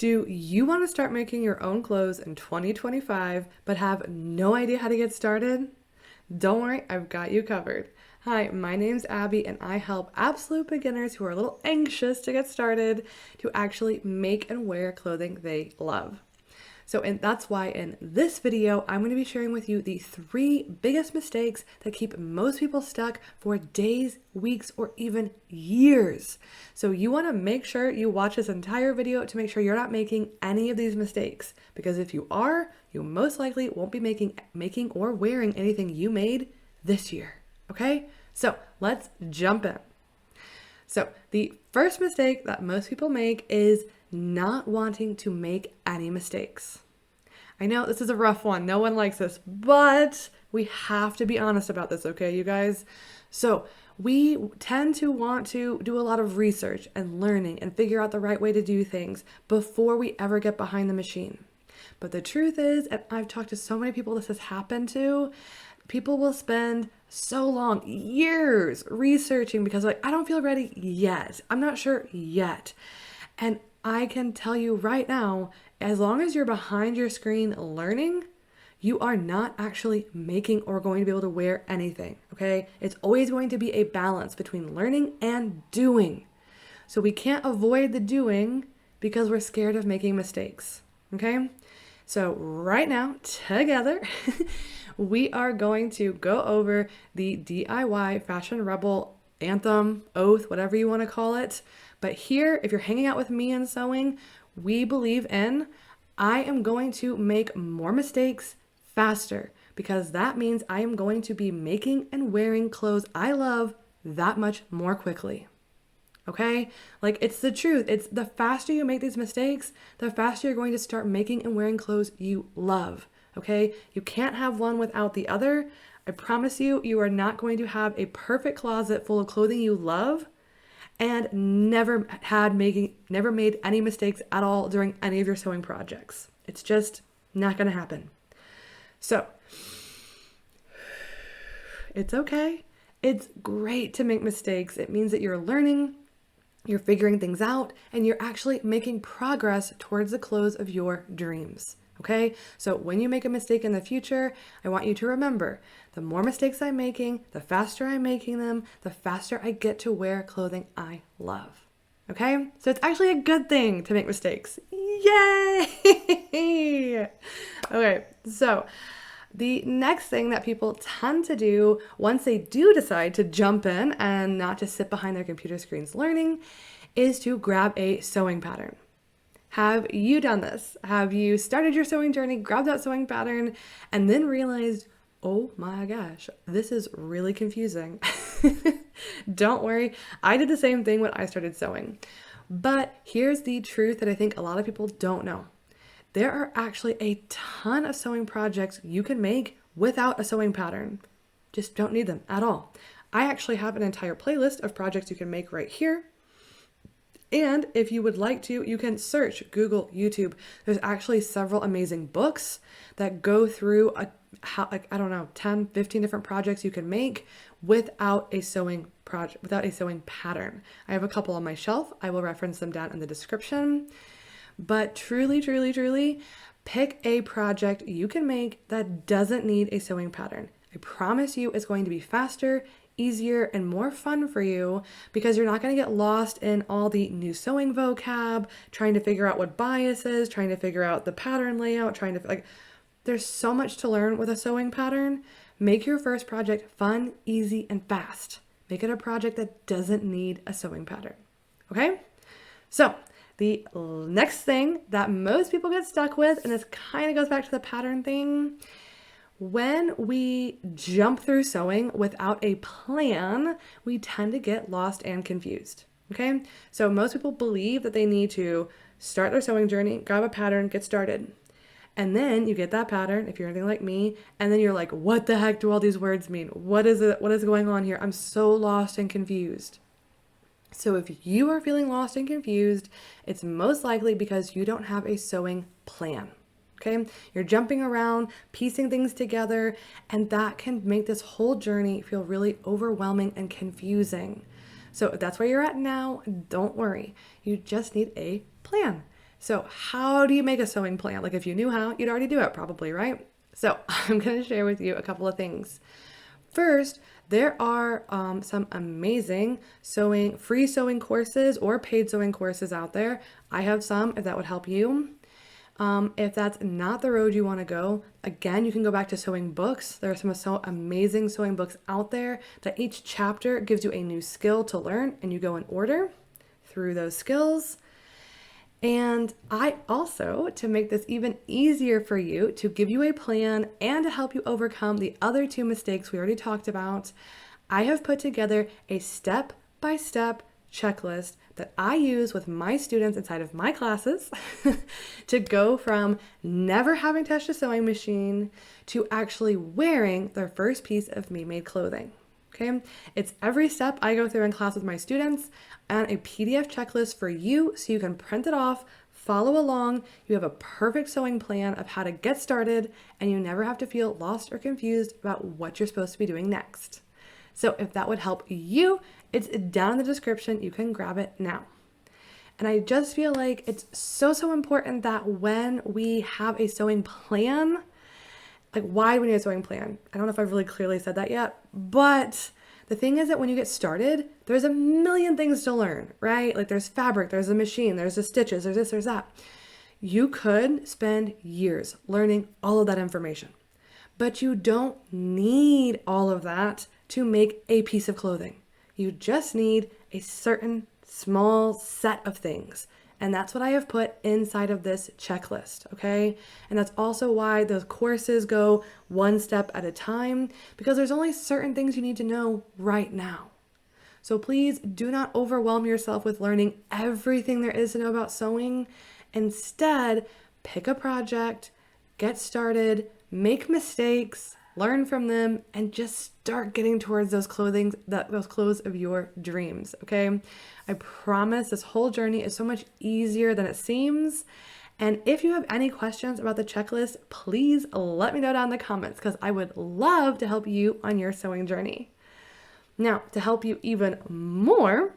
Do you want to start making your own clothes in 2025 but have no idea how to get started? Don't worry, I've got you covered. Hi, my name's Abby, and I help absolute beginners who are a little anxious to get started to actually make and wear clothing they love. And that's why in this video, I'm going to be sharing with you the 3 biggest mistakes that keep most people stuck for days, weeks, or even years. So you want to make sure you watch this entire video to make sure you're not making any of these mistakes. Because if you are, you most likely won't be making or wearing anything you made this year. Okay? So let's jump in. So the first mistake that most people make is not wanting to make any mistakes. I know this is a rough one. No one likes this, but we have to be honest about this, okay, you guys? So we tend to want to do a lot of research and learning and figure out the right way to do things before we ever get behind the machine. But the truth is, and I've talked to so many people this has happened to, people will spend so long, years researching because like, I don't feel ready yet. I'm not sure yet. And I can tell you right now, as long as you're behind your screen learning, you are not actually making or going to be able to wear anything, okay? It's always going to be a balance between learning and doing. So we can't avoid the doing because we're scared of making mistakes, okay? So right now, together, we are going to go over the DIY Fashion Rebel anthem, oath, whatever you want to call it. But here, if you're hanging out with me in sewing, we believe in, I am going to make more mistakes faster because that means I am going to be making and wearing clothes I love that much more quickly. Okay? Like, it's the truth. It's the faster you make these mistakes, the faster you're going to start making and wearing clothes you love. Okay? You can't have one without the other. I promise you, you are not going to have a perfect closet full of clothing you love and never made any mistakes at all during any of your sewing projects. It's just not going to happen. So, it's okay. It's great to make mistakes. It means that you're learning, you're figuring things out, and you're actually making progress towards the clothes of your dreams. Okay? So when you make a mistake in the future, I want you to remember, the more mistakes I'm making, the faster I'm making them, the faster I get to wear clothing I love. Okay? So it's actually a good thing to make mistakes. Yay! Okay, so the next thing that people tend to do once they do decide to jump in and not just sit behind their computer screens learning is to grab a sewing pattern. Have you done this? Have you started your sewing journey, grabbed that sewing pattern, and then realized, oh my gosh, this is really confusing? Don't worry, I did the same thing when I started sewing. But here's the truth that I think a lot of people don't know. There are actually a ton of sewing projects you can make without a sewing pattern. Just don't need them at all. I actually have an entire playlist of projects you can make right here. And if you would like to, you can search, Google, YouTube. There's actually several amazing books that go through 10, 15 different projects you can make without a sewing pattern. I have a couple on my shelf. I will reference them down in the description. But truly, truly, truly, pick a project you can make that doesn't need a sewing pattern. I promise you it's going to be faster, easier, and more fun for you because you're not going to get lost in all the new sewing vocab, trying to figure out what bias is, trying to figure out the pattern layout, there's so much to learn with a sewing pattern. Make your first project fun, easy, and fast. Make it a project that doesn't need a sewing pattern. Okay? So, the next thing that most people get stuck with, and this kind of goes back to the pattern thing, when we jump through sewing without a plan, we tend to get lost and confused, okay? So most people believe that they need to start their sewing journey, grab a pattern, get started. And then you get that pattern, if you're anything like me, and then you're like, what the heck do all these words mean? What is it? What is going on here? I'm so lost and confused. So if you are feeling lost and confused, it's most likely because you don't have a sewing plan. Okay, you're jumping around, piecing things together, and that can make this whole journey feel really overwhelming and confusing. So if that's where you're at now, don't worry. You just need a plan. So how do you make a sewing plan? Like if you knew how, you'd already do it probably, right? So I'm going to share with you a couple of things. First, there are some amazing free sewing courses or paid sewing courses out there. I have some if that would help you. If that's not the road you want to go, again, you can go back to sewing books. There are some amazing sewing books out there that each chapter gives you a new skill to learn, and you go in order through those skills. And I also, to make this even easier for you, to give you a plan and to help you overcome the other two mistakes we already talked about, I have put together a step-by-step checklist that I use with my students inside of my classes to go from never having touched a sewing machine to actually wearing their first piece of me-made clothing. Okay, it's every step I go through in class with my students and a PDF checklist for you so you can print it off, follow along. You have a perfect sewing plan of how to get started, and you never have to feel lost or confused about what you're supposed to be doing next. So if that would help you, it's down in the description. You can grab it now. And I just feel like it's so important that when we have a sewing plan, like, why do we need a sewing plan? I don't know if I've really clearly said that yet, but the thing is that when you get started, there's a million things to learn, right? Like there's fabric, there's a machine, there's the stitches, there's this, there's that. You could spend years learning all of that information, but you don't need all of that to make a piece of clothing. You just need a certain small set of things. And that's what I have put inside of this checklist, okay? And that's also why those courses go one step at a time, because there's only certain things you need to know right now. So please do not overwhelm yourself with learning everything there is to know about sewing. Instead, pick a project, get started, make mistakes, learn from them, and just start getting towards those clothes of your dreams, okay? I promise this whole journey is so much easier than it seems. And if you have any questions about the checklist, please let me know down in the comments, because I would love to help you on your sewing journey. Now, to help you even more,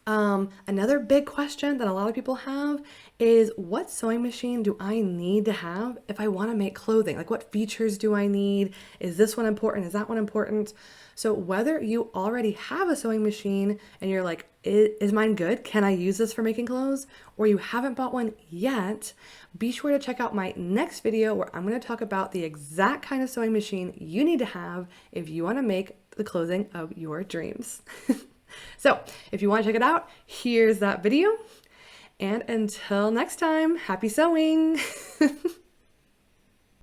another big question that a lot of people have is, what sewing machine do I need to have if I want to make clothing? Like, what features do I need? Is this one important? Is that one important? So whether you already have a sewing machine and you're like, is mine good? Can I use this for making clothes? Or you haven't bought one yet, be sure to check out my next video where I'm going to talk about the exact kind of sewing machine you need to have if you want to make the clothing of your dreams. So if you want to check it out, here's that video. And until next time, happy sewing!